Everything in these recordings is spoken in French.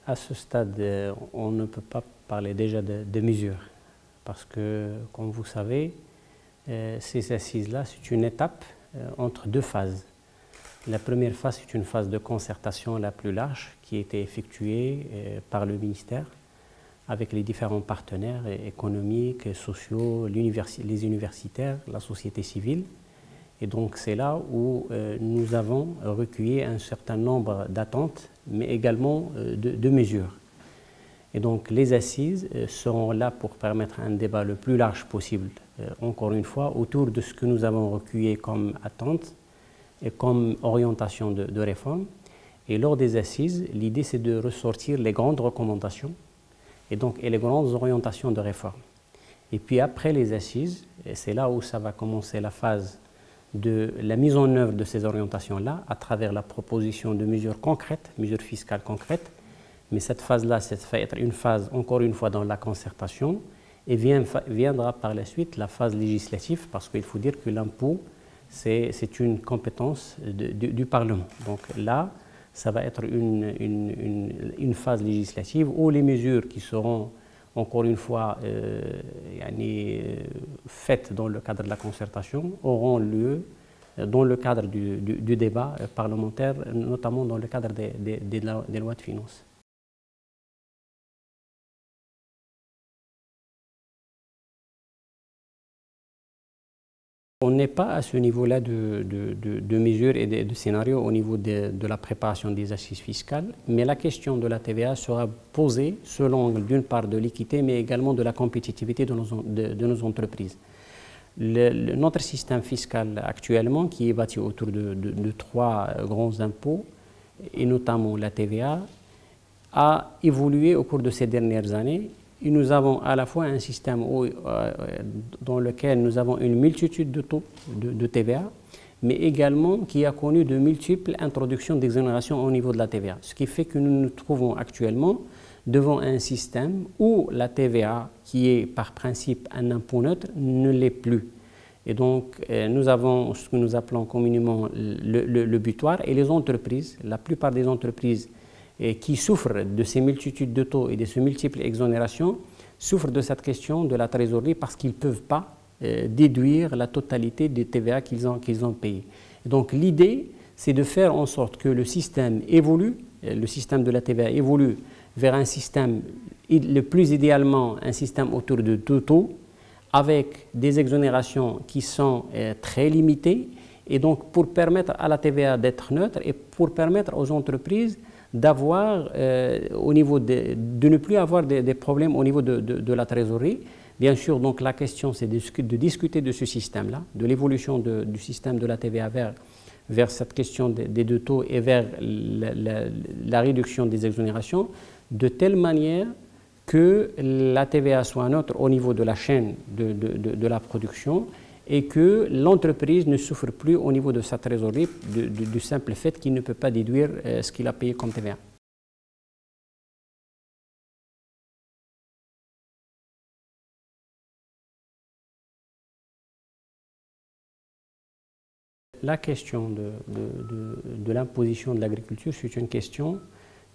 À ce stade, on ne peut pas parler déjà de mesures, parce que, comme vous savez, ces assises-là, c'est une étape entre deux phases. La première phase, c'est une phase de concertation la plus large qui a été effectuée par le ministère avec les différents partenaires économiques, sociaux, les universitaires, la société civile. Et donc c'est là où nous avons recueilli un certain nombre d'attentes, mais également de mesures. Et donc les assises seront là pour permettre un débat le plus large possible, encore une fois, autour de ce que nous avons recueilli comme attentes et comme orientation de réforme. Et lors des assises, l'idée c'est de ressortir les grandes recommandations et les grandes orientations de réforme. Et puis après les assises, c'est là où ça va commencer la phase de la mise en œuvre de ces orientations-là à travers la proposition de mesures concrètes, mesures fiscales concrètes. Mais cette phase-là, ça va être une phase, encore une fois, dans la concertation et viendra par la suite la phase législative parce qu'il faut dire que l'impôt, c'est une compétence du Parlement. Donc là, ça va être une phase législative où les mesures qui seront encore une fois faites dans le cadre de la concertation auront lieu dans le cadre du débat parlementaire, notamment dans le cadre des lois de finances. On n'est pas à ce niveau-là de mesures et de scénarios au niveau de la préparation des assises fiscales, mais la question de la TVA sera posée selon d'une part de l'équité, mais également de la compétitivité de nos entreprises. Notre système fiscal actuellement, qui est bâti autour de trois grands impôts, et notamment la TVA, a évolué au cours de ces dernières années. Et nous avons à la fois un système dans lequel nous avons une multitude de taux de TVA, mais également qui a connu de multiples introductions d'exonération au niveau de la TVA. Ce qui fait que nous nous trouvons actuellement devant un système où la TVA, qui est par principe un impôt neutre, ne l'est plus. Et donc nous avons ce que nous appelons communément le butoir, et les entreprises, la plupart des entreprises qui souffrent de ces multitudes de taux et de ces multiples exonérations, souffrent de cette question de la trésorerie parce qu'ils ne peuvent pas déduire la totalité des TVA qu'ils ont payé. Donc l'idée, c'est de faire en sorte que le système évolue, le système de la TVA évolue vers un système, le plus idéalement un système autour de deux taux, avec des exonérations qui sont très limitées, et donc pour permettre à la TVA d'être neutre et pour permettre aux entreprises d'avoir, de ne plus avoir des problèmes au niveau de la trésorerie. Bien sûr, donc la question c'est de discuter de ce système-là, de l'évolution du système de la TVA vers cette question des deux taux et vers la réduction des exonérations, de telle manière que la TVA soit neutre au niveau de la chaîne de la production et que l'entreprise ne souffre plus au niveau de sa trésorerie du simple fait qu'il ne peut pas déduire ce qu'il a payé comme TVA. La question de l'imposition de l'agriculture, c'est une question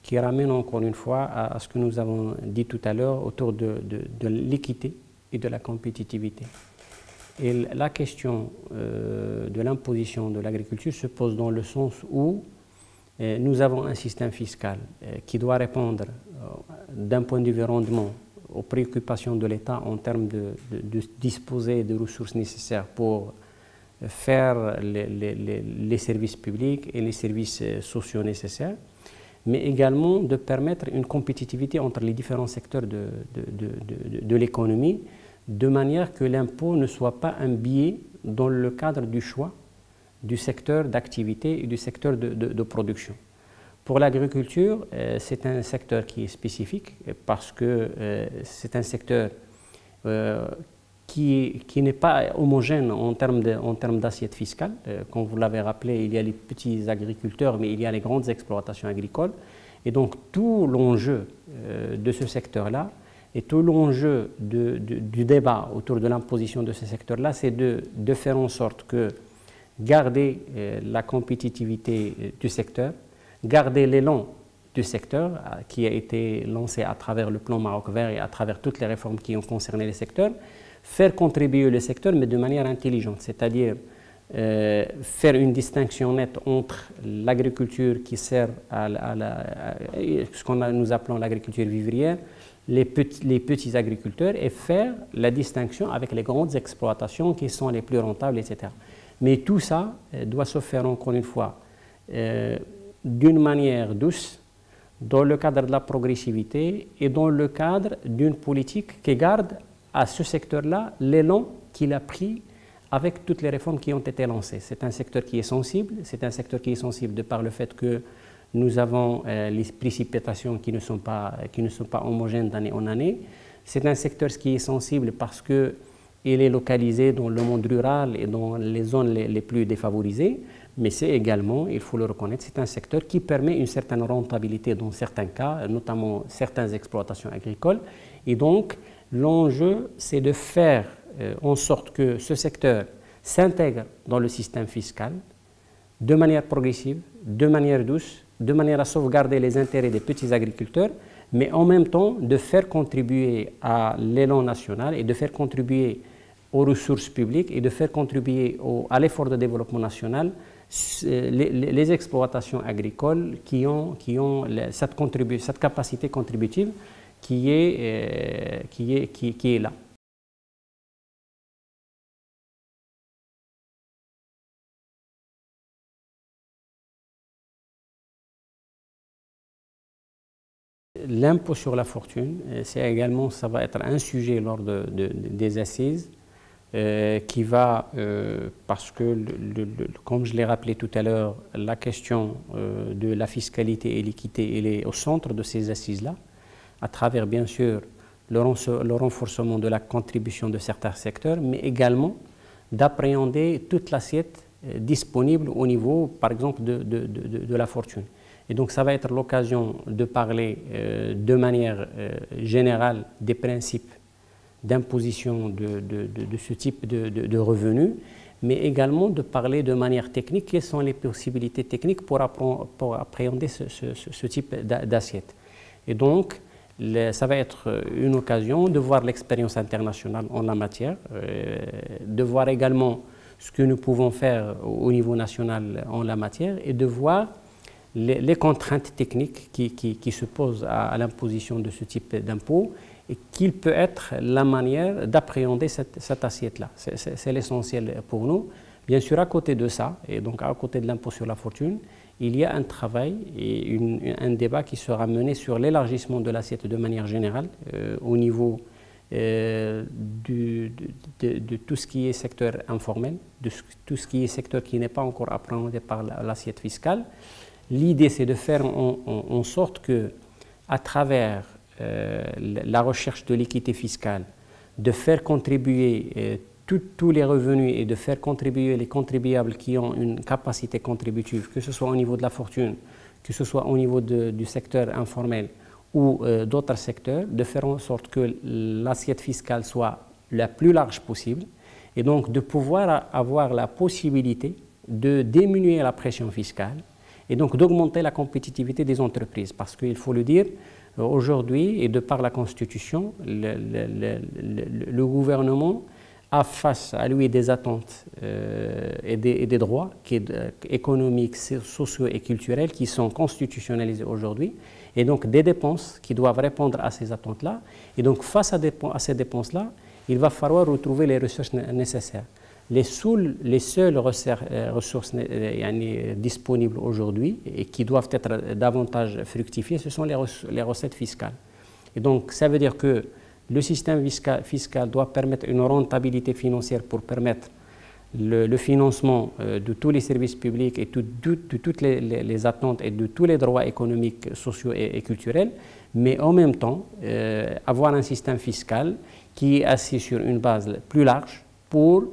qui ramène encore une fois à ce que nous avons dit tout à l'heure autour de l'équité et de la compétitivité. Et la question de l'imposition de l'agriculture se pose dans le sens où nous avons un système fiscal qui doit répondre d'un point de vue rendement aux préoccupations de l'État en termes de disposer des ressources nécessaires pour faire les services publics et les services sociaux nécessaires, mais également de permettre une compétitivité entre les différents secteurs de l'économie, de manière que l'impôt ne soit pas un biais dans le cadre du choix du secteur d'activité et du secteur de production. Pour l'agriculture, c'est un secteur qui est spécifique parce que c'est un secteur qui n'est pas homogène en termes d'assiette fiscale. Comme vous l'avez rappelé, il y a les petits agriculteurs, mais il y a les grandes exploitations agricoles. Et donc tout l'enjeu de ce secteur-là et tout l'enjeu du débat autour de l'imposition de ce secteur-là, c'est de faire en sorte que garder la compétitivité du secteur, garder l'élan du secteur qui a été lancé à travers le plan Maroc Vert et à travers toutes les réformes qui ont concerné les secteurs, faire contribuer le secteur mais de manière intelligente, c'est-à-dire faire une distinction nette entre l'agriculture qui sert à ce que nous appelons l'agriculture vivrière, les petits agriculteurs, et faire la distinction avec les grandes exploitations qui sont les plus rentables, etc. Mais tout ça doit se faire encore une fois d'une manière douce, dans le cadre de la progressivité et dans le cadre d'une politique qui garde à ce secteur-là l'élan qu'il a pris avec toutes les réformes qui ont été lancées. C'est un secteur qui est sensible, de par le fait que nous avons les précipitations qui ne sont pas homogènes d'année en année. C'est un secteur qui est sensible parce qu'il est localisé dans le monde rural et dans les zones les plus défavorisées, mais c'est également, il faut le reconnaître, c'est un secteur qui permet une certaine rentabilité dans certains cas, notamment certaines exploitations agricoles. Et donc, l'enjeu, c'est de faire en sorte que ce secteur s'intègre dans le système fiscal de manière progressive, de manière douce, de manière à sauvegarder les intérêts des petits agriculteurs, mais en même temps de faire contribuer à l'élan national et de faire contribuer aux ressources publiques et de faire contribuer à l'effort de développement national les exploitations agricoles qui ont cette capacité contributive qui est là. L'impôt sur la fortune, ça va être un sujet lors des assises qui va, parce que, comme je l'ai rappelé tout à l'heure, la question de la fiscalité et l'équité, elle est au centre de ces assises-là, à travers bien sûr le renforcement de la contribution de certains secteurs, mais également d'appréhender toute l'assiette disponible au niveau, par exemple, de la fortune. Et donc, ça va être l'occasion de parler de manière générale des principes d'imposition de ce type de revenus, mais également de parler de manière technique quelles sont les possibilités techniques pour appréhender ce type d'assiette. Et donc, ça va être une occasion de voir l'expérience internationale en la matière, de voir également ce que nous pouvons faire au niveau national en la matière et de voir les contraintes techniques qui se posent à l'imposition de ce type d'impôt et qu'il peut être la manière d'appréhender cette assiette-là. C'est l'essentiel pour nous. Bien sûr, à côté de ça, et donc à côté de l'impôt sur la fortune, il y a un travail et un débat qui sera mené sur l'élargissement de l'assiette de manière générale au niveau de tout ce qui est secteur informel, de tout ce qui est secteur qui n'est pas encore appréhendé par l'assiette fiscale. L'idée, c'est de faire en sorte que, à travers la recherche de l'équité fiscale, de faire contribuer tous les revenus et de faire contribuer les contribuables qui ont une capacité contributive, que ce soit au niveau de la fortune, que ce soit au niveau du secteur informel ou d'autres secteurs, de faire en sorte que l'assiette fiscale soit la plus large possible et donc de pouvoir avoir la possibilité de diminuer la pression fiscale et donc d'augmenter la compétitivité des entreprises. Parce qu'il faut le dire, aujourd'hui, et de par la Constitution, le gouvernement a face à lui des attentes et des droits économiques, sociaux et culturels qui sont constitutionnalisés aujourd'hui, et donc des dépenses qui doivent répondre à ces attentes-là. Et donc face à ces dépenses-là, il va falloir retrouver les ressources nécessaires. Les seules ressources disponibles aujourd'hui et qui doivent être davantage fructifiées, ce sont les recettes fiscales. Et donc, ça veut dire que le système fiscal doit permettre une rentabilité financière pour permettre le financement de tous les services publics et de toutes les attentes et de tous les droits économiques, sociaux et culturels, mais en même temps, avoir un système fiscal qui est assis sur une base plus large pour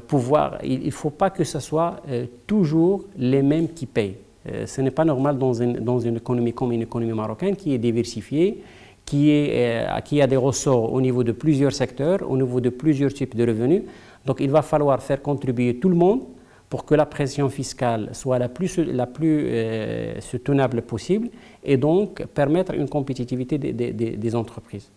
pouvoir, il ne faut pas que ce soit toujours les mêmes qui payent. Ce n'est pas normal dans une économie comme une économie marocaine qui est diversifiée, qui a des ressorts au niveau de plusieurs secteurs, au niveau de plusieurs types de revenus. Donc il va falloir faire contribuer tout le monde pour que la pression fiscale soit la plus soutenable possible et donc permettre une compétitivité des entreprises.